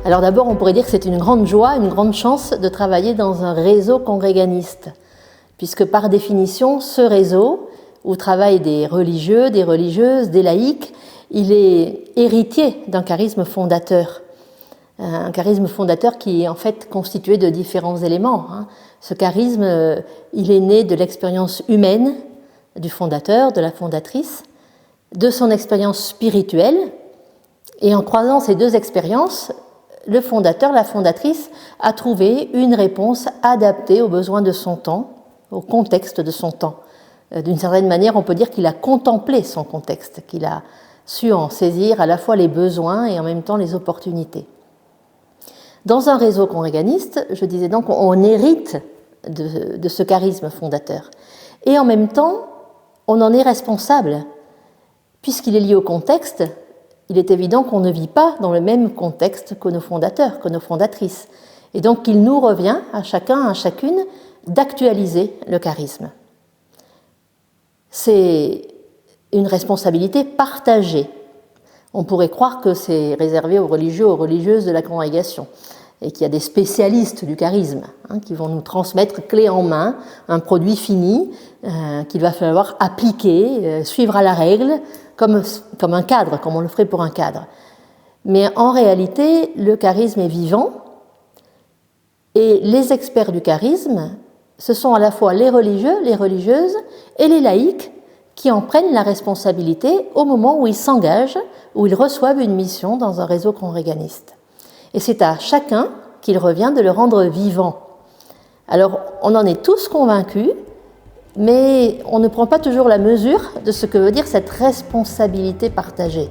Alors d'abord, on pourrait dire que c'est une grande joie, une grande chance de travailler dans un réseau congréganiste, puisque par définition, ce réseau, où travaillent des religieux, des religieuses, des laïcs, il est héritier d'un charisme fondateur. Un charisme fondateur qui est en fait constitué de différents éléments. Ce charisme, il est né de l'expérience humaine du fondateur, de la fondatrice, de son expérience spirituelle, et en croisant ces deux expériences, le fondateur, la fondatrice, a trouvé une réponse adaptée aux besoins de son temps, au contexte de son temps. D'une certaine manière, on peut dire qu'il a contemplé son contexte, qu'il a su en saisir à la fois les besoins et en même temps les opportunités. Dans un réseau congréganiste, je disais donc, on hérite de ce charisme fondateur. Et en même temps, on en est responsable. Puisqu'il est lié au contexte, il est évident qu'on ne vit pas dans le même contexte que nos fondateurs, que nos fondatrices. Et donc, il nous revient à chacun, à chacune, d'actualiser le charisme. C'est une responsabilité partagée. On pourrait croire que c'est réservé aux religieux, aux religieuses de la congrégation, et qu'il y a des spécialistes du charisme qui vont nous transmettre clé en main un produit fini qu'il va falloir appliquer, suivre à la règle, comme un cadre, comme on le ferait pour un cadre. Mais en réalité, le charisme est vivant, et les experts du charisme, ce sont à la fois les religieux, les religieuses et les laïcs qui en prennent la responsabilité au moment où ils s'engagent, où ils reçoivent une mission dans un réseau congréganiste. Et c'est à chacun qu'il revient de le rendre vivant. Alors, on en est tous convaincus, mais on ne prend pas toujours la mesure de ce que veut dire cette responsabilité partagée.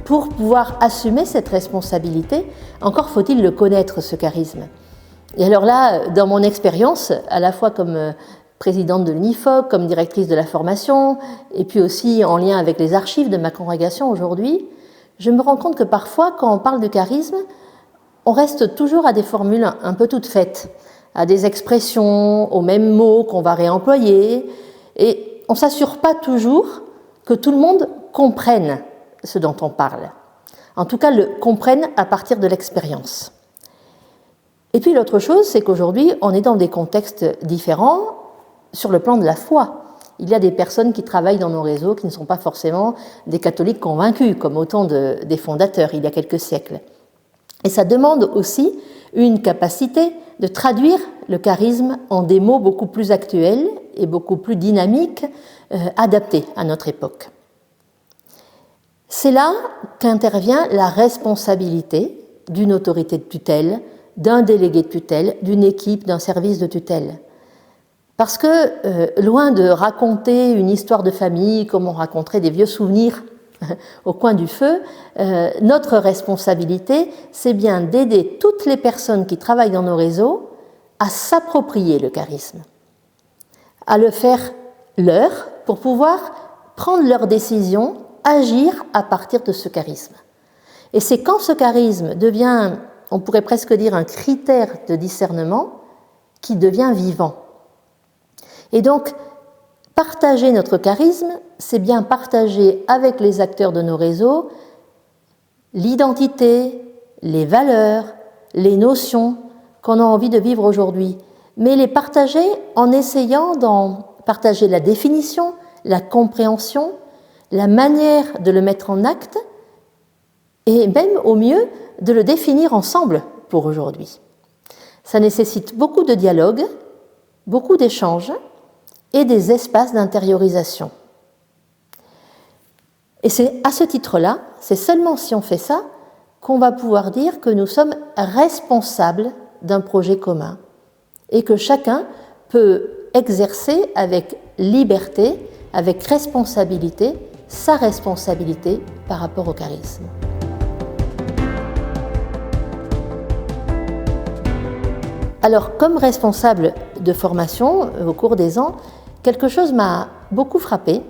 Pour pouvoir assumer cette responsabilité, encore faut-il le connaître, ce charisme. Et alors là, dans mon expérience, à la fois comme présidente de l'UNIFOC, comme directrice de la formation, et puis aussi en lien avec les archives de ma congrégation aujourd'hui, je me rends compte que parfois, quand on parle du charisme, on reste toujours à des formules un peu toutes faites, à des expressions, aux mêmes mots qu'on va réemployer, et on ne s'assure pas toujours que tout le monde comprenne ce dont on parle. En tout cas, le comprenne à partir de l'expérience. Et puis l'autre chose, c'est qu'aujourd'hui, on est dans des contextes différents sur le plan de la foi. Il y a des personnes qui travaillent dans nos réseaux qui ne sont pas forcément des catholiques convaincus, comme autant des fondateurs il y a quelques siècles. Et ça demande aussi une capacité de traduire le charisme en des mots beaucoup plus actuels et beaucoup plus dynamiques, adaptés à notre époque. C'est là qu'intervient la responsabilité d'une autorité de tutelle, d'un délégué de tutelle, d'une équipe, d'un service de tutelle. Parce que, loin de raconter une histoire de famille comme on raconterait des vieux souvenirs au coin du feu, notre responsabilité, c'est bien d'aider toutes les personnes qui travaillent dans nos réseaux à s'approprier le charisme, à le faire leur pour pouvoir prendre leurs décisions, agir à partir de ce charisme. Et c'est quand ce charisme devient, on pourrait presque dire, un critère de discernement, qui devient vivant. Et donc, partager notre charisme, c'est bien partager avec les acteurs de nos réseaux l'identité, les valeurs, les notions qu'on a envie de vivre aujourd'hui, mais les partager en essayant d'en partager la définition, la compréhension, la manière de le mettre en acte, et même au mieux de le définir ensemble pour aujourd'hui. Ça nécessite beaucoup de dialogue, beaucoup d'échanges et des espaces d'intériorisation. Et c'est à ce titre-là, c'est seulement si on fait ça, qu'on va pouvoir dire que nous sommes responsables d'un projet commun et que chacun peut exercer avec liberté, avec responsabilité, sa responsabilité par rapport au charisme. Alors, comme responsable de formation au cours des ans, quelque chose m'a beaucoup frappée,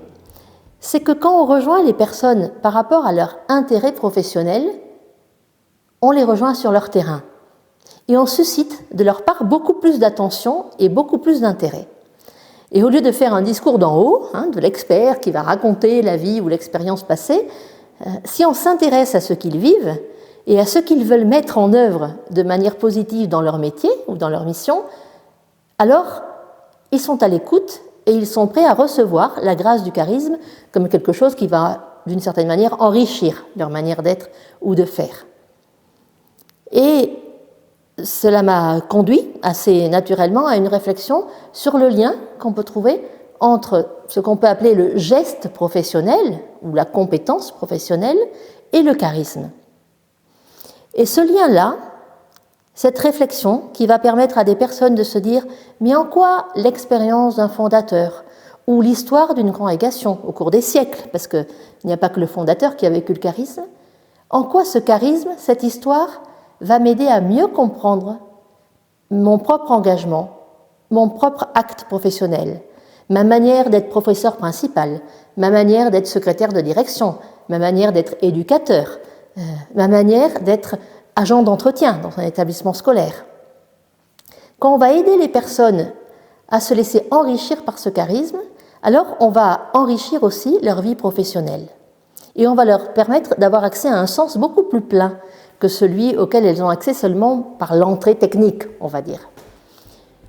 c'est que quand on rejoint les personnes par rapport à leur intérêt professionnel, on les rejoint sur leur terrain et on suscite de leur part beaucoup plus d'attention et beaucoup plus d'intérêt. Et au lieu de faire un discours d'en haut, de l'expert qui va raconter la vie ou l'expérience passée, si on s'intéresse à ce qu'ils vivent et à ce qu'ils veulent mettre en œuvre de manière positive dans leur métier ou dans leur mission, alors ils sont à l'écoute et ils sont prêts à recevoir la grâce du charisme comme quelque chose qui va, d'une certaine manière, enrichir leur manière d'être ou de faire. Et cela m'a conduit assez naturellement à une réflexion sur le lien qu'on peut trouver entre ce qu'on peut appeler le geste professionnel ou la compétence professionnelle et le charisme. Et ce lien-là, cette réflexion qui va permettre à des personnes de se dire « mais en quoi l'expérience d'un fondateur ou l'histoire d'une congrégation au cours des siècles, parce qu'il n'y a pas que le fondateur qui a vécu le charisme, en quoi ce charisme, cette histoire, va m'aider à mieux comprendre mon propre engagement, mon propre acte professionnel, ma manière d'être professeur principal, ma manière d'être secrétaire de direction, ma manière d'être éducateur, ma manière d'être agent d'entretien dans un établissement scolaire. Quand on va aider les personnes à se laisser enrichir par ce charisme, alors on va enrichir aussi leur vie professionnelle. Et on va leur permettre d'avoir accès à un sens beaucoup plus plein que celui auquel elles ont accès seulement par l'entrée technique, on va dire.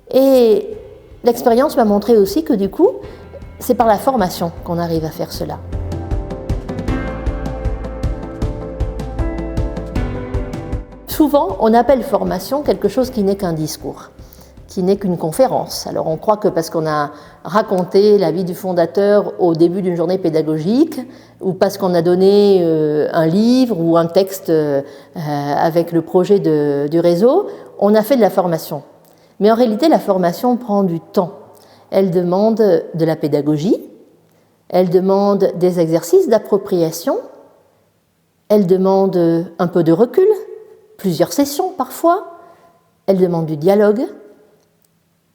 Et l'expérience m'a montré aussi que du coup, c'est par la formation qu'on arrive à faire cela. Souvent, on appelle formation quelque chose qui n'est qu'un discours, qui n'est qu'une conférence. Alors on croit que parce qu'on a raconté la vie du fondateur au début d'une journée pédagogique, ou parce qu'on a donné un livre ou un texte avec le projet du réseau, on a fait de la formation. Mais en réalité, la formation prend du temps. Elle demande de la pédagogie, elle demande des exercices d'appropriation, elle demande un peu de recul, plusieurs sessions parfois, elle demande du dialogue,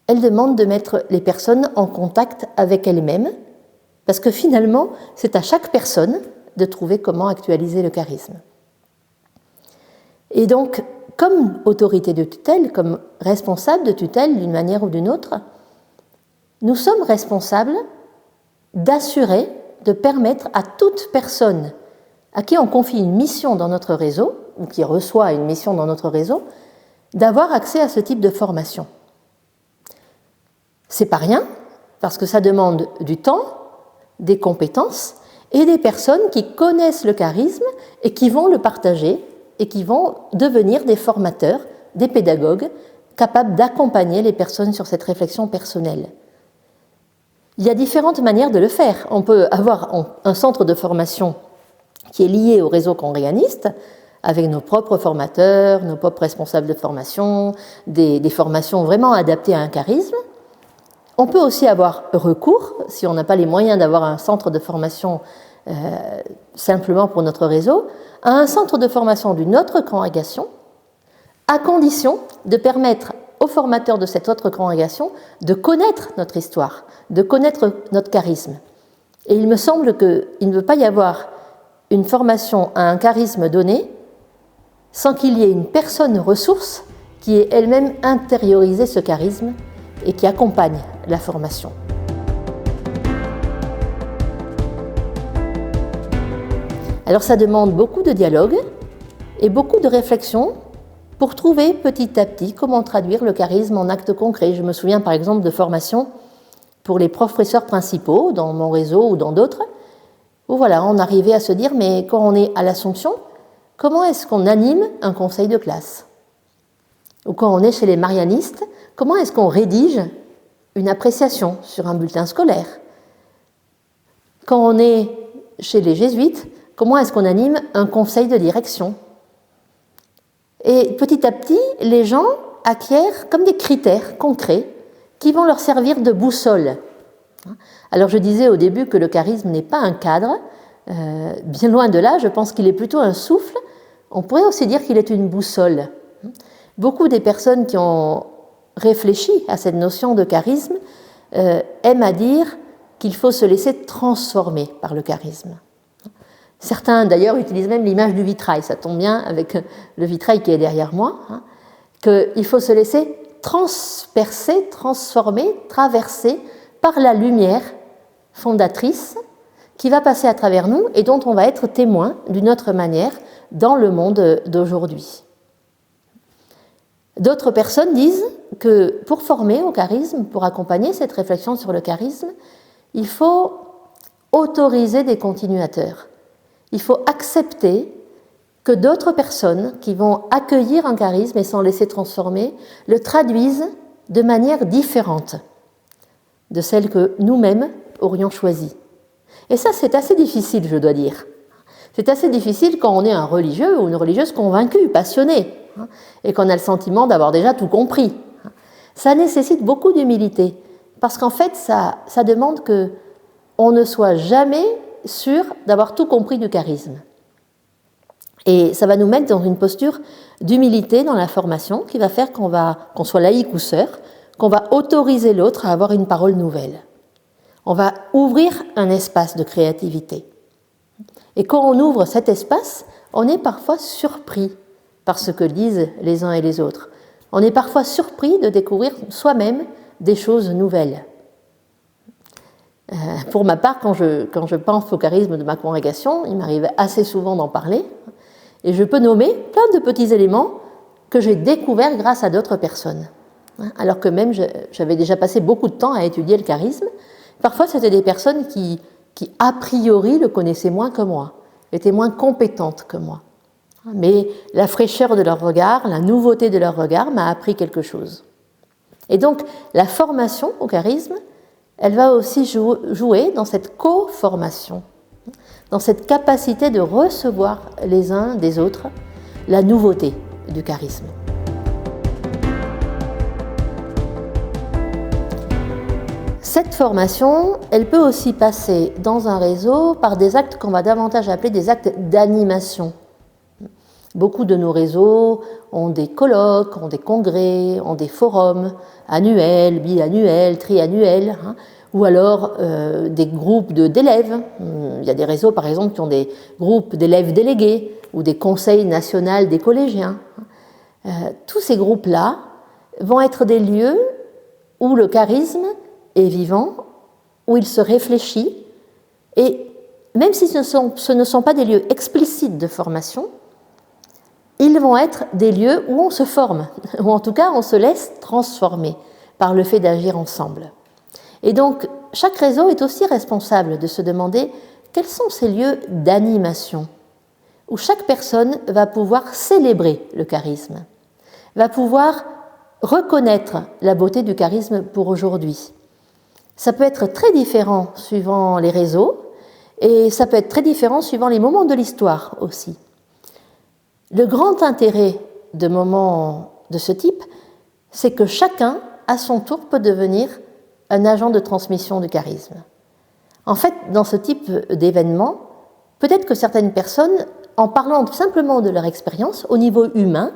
elle demande de mettre les personnes en contact avec elles-mêmes, parce que finalement, c'est à chaque personne de trouver comment actualiser le charisme. Et donc, comme autorité de tutelle, comme responsable de tutelle d'une manière ou d'une autre, nous sommes responsables d'assurer, de permettre à toute personne à qui on confie une mission dans notre réseau, ou qui reçoit une mission dans notre réseau, d'avoir accès à ce type de formation. C'est pas rien, parce que ça demande du temps, des compétences et des personnes qui connaissent le charisme et qui vont le partager et qui vont devenir des formateurs, des pédagogues capables d'accompagner les personnes sur cette réflexion personnelle. Il y a différentes manières de le faire. On peut avoir un centre de formation qui est lié au réseau congréganiste, avec nos propres formateurs, nos propres responsables de formation, des formations vraiment adaptées à un charisme. On peut aussi avoir recours, si on n'a pas les moyens d'avoir un centre de formation simplement pour notre réseau, à un centre de formation d'une autre congrégation, à condition de permettre aux formateurs de cette autre congrégation de connaître notre histoire, de connaître notre charisme. Et il me semble qu'il ne peut pas y avoir une formation à un charisme donné sans qu'il y ait une personne ressource qui ait elle-même intériorisé ce charisme et qui accompagne la formation. Alors ça demande beaucoup de dialogue et beaucoup de réflexion pour trouver petit à petit comment traduire le charisme en actes concrets. Je me souviens par exemple de formations pour les professeurs principaux dans mon réseau ou dans d'autres, où voilà, on arrivait à se dire, mais quand on est à l'Assomption, comment est-ce qu'on anime un conseil de classe? Ou quand on est chez les marianistes, comment est-ce qu'on rédige une appréciation sur un bulletin scolaire? Quand on est chez les jésuites, comment est-ce qu'on anime un conseil de direction? Et petit à petit, les gens acquièrent comme des critères concrets qui vont leur servir de boussole. Alors je disais au début que le charisme n'est pas un cadre, bien loin de là, je pense qu'il est plutôt un souffle. On pourrait aussi dire qu'il est une boussole. Beaucoup des personnes qui ont réfléchi à cette notion de charisme aiment à dire qu'il faut se laisser transformer par le charisme. Certains d'ailleurs utilisent même l'image du vitrail, ça tombe bien avec le vitrail qui est derrière moi, qu'il faut se laisser transpercer, transformer, traverser par la lumière fondatrice qui va passer à travers nous et dont on va être témoin d'une autre manière dans le monde d'aujourd'hui. D'autres personnes disent que pour former au charisme, pour accompagner cette réflexion sur le charisme, il faut autoriser des continuateurs. Il faut accepter que d'autres personnes qui vont accueillir un charisme et s'en laisser transformer le traduisent de manière différente de celle que nous-mêmes aurions choisie. Et ça, c'est assez difficile, je dois dire. C'est assez difficile quand on est un religieux ou une religieuse convaincue, passionnée, et qu'on a le sentiment d'avoir déjà tout compris. Ça nécessite beaucoup d'humilité, parce qu'en fait, ça demande qu'on ne soit jamais sûr d'avoir tout compris du charisme. Et ça va nous mettre dans une posture d'humilité dans la formation qui va faire qu'on soit laïque ou sœur, qu'on va autoriser l'autre à avoir une parole nouvelle. On va ouvrir un espace de créativité. Et quand on ouvre cet espace, on est parfois surpris par ce que disent les uns et les autres. On est parfois surpris de découvrir soi-même des choses nouvelles. Pour ma part, quand je pense au charisme de ma congrégation, il m'arrive assez souvent d'en parler, et je peux nommer plein de petits éléments que j'ai découverts grâce à d'autres personnes. Alors que même j'avais déjà passé beaucoup de temps à étudier le charisme. Parfois, c'était des personnes qui a priori le connaissaient moins que moi, étaient moins compétentes que moi. Mais la fraîcheur de leur regard, la nouveauté de leur regard m'a appris quelque chose. Et donc, la formation au charisme, elle va aussi jouer dans cette co-formation, dans cette capacité de recevoir les uns des autres la nouveauté du charisme. Cette formation, elle peut aussi passer dans un réseau par des actes qu'on va davantage appeler des actes d'animation. Beaucoup de nos réseaux ont des colloques, ont des congrès, ont des forums annuels, biannuels, triannuels, ou alors des groupes d'élèves. Il y a des réseaux, par exemple, qui ont des groupes d'élèves délégués ou des conseils nationaux des collégiens. Tous ces groupes-là vont être des lieux où le charisme est vivant, où il se réfléchit, et même si ce ne sont pas des lieux explicites de formation, ils vont être des lieux où on se forme, ou en tout cas on se laisse transformer par le fait d'agir ensemble. Et donc chaque réseau est aussi responsable de se demander quels sont ces lieux d'animation, où chaque personne va pouvoir célébrer le charisme, va pouvoir reconnaître la beauté du charisme pour aujourd'hui. Ça peut être très différent suivant les réseaux, et ça peut être très différent suivant les moments de l'histoire aussi. Le grand intérêt de moments de ce type, c'est que chacun, à son tour, peut devenir un agent de transmission du charisme. En fait, dans ce type d'événement, peut-être que certaines personnes, en parlant simplement de leur expérience, au niveau humain,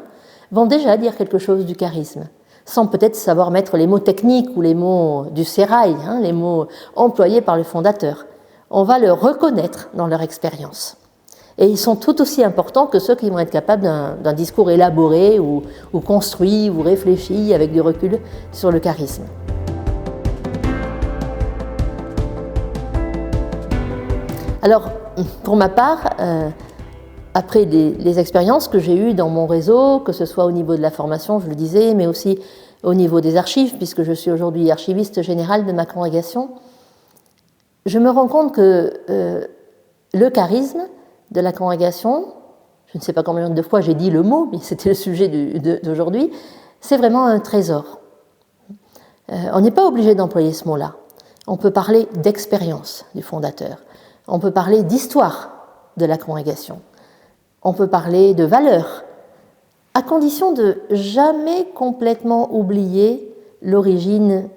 vont déjà dire quelque chose du charisme, sans peut-être savoir mettre les mots techniques ou les mots du sérail, les mots employés par le fondateur. On va le reconnaître dans leur expérience. Et ils sont tout aussi importants que ceux qui vont être capables d'un discours élaboré ou construit ou réfléchi avec du recul sur le charisme. Alors, pour ma part, après les expériences que j'ai eues dans mon réseau, que ce soit au niveau de la formation, je le disais, mais aussi au niveau des archives, puisque je suis aujourd'hui archiviste général de ma congrégation, je me rends compte que le charisme de la congrégation, je ne sais pas combien de fois j'ai dit le mot, mais c'était le sujet d'aujourd'hui, c'est vraiment un trésor. On n'est pas obligé d'employer ce mot-là. On peut parler d'expérience du fondateur. On peut parler d'histoire de la congrégation. On peut parler de valeurs, à condition de jamais complètement oublier l'origine,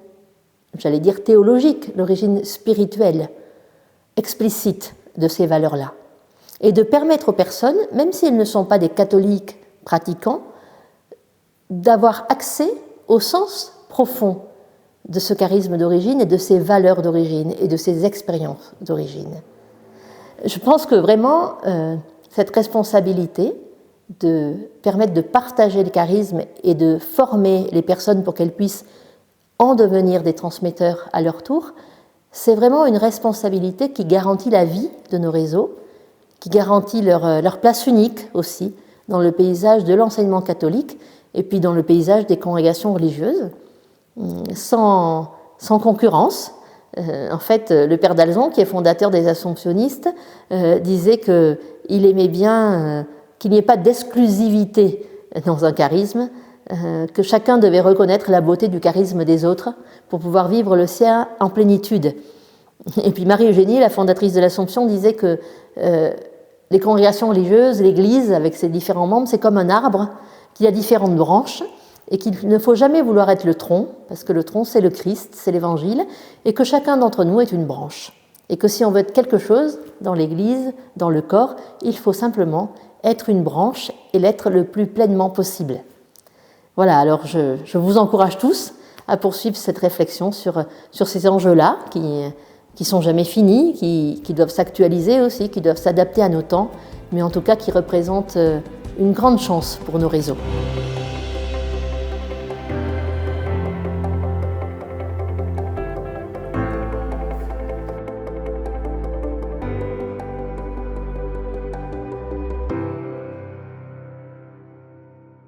j'allais dire théologique, l'origine spirituelle, explicite de ces valeurs-là. Et de permettre aux personnes, même si elles ne sont pas des catholiques pratiquants, d'avoir accès au sens profond de ce charisme d'origine et de ses valeurs d'origine et de ses expériences d'origine. Je pense que vraiment, cette responsabilité de permettre de partager le charisme et de former les personnes pour qu'elles puissent en devenir des transmetteurs à leur tour, c'est vraiment une responsabilité qui garantit la vie de nos réseaux, qui garantit leur place unique aussi dans le paysage de l'enseignement catholique et puis dans le paysage des congrégations religieuses, sans concurrence. En fait, le père d'Alzon, qui est fondateur des Assomptionnistes, disait qu'il aimait bien qu'il n'y ait pas d'exclusivité dans un charisme, que chacun devait reconnaître la beauté du charisme des autres pour pouvoir vivre le sien en plénitude. Et puis Marie-Eugénie, la fondatrice de l'Assomption, disait que les congrégations religieuses, l'Église, avec ses différents membres, c'est comme un arbre qui a différentes branches et qu'il ne faut jamais vouloir être le tronc, parce que le tronc, c'est le Christ, c'est l'Évangile, et que chacun d'entre nous est une branche. Et que si on veut être quelque chose dans l'Église, dans le corps, il faut simplement être une branche et l'être le plus pleinement possible. Voilà, alors je vous encourage tous à poursuivre cette réflexion sur ces enjeux-là qui sont jamais finis, qui doivent s'actualiser aussi, qui doivent s'adapter à nos temps, mais en tout cas qui représentent une grande chance pour nos réseaux.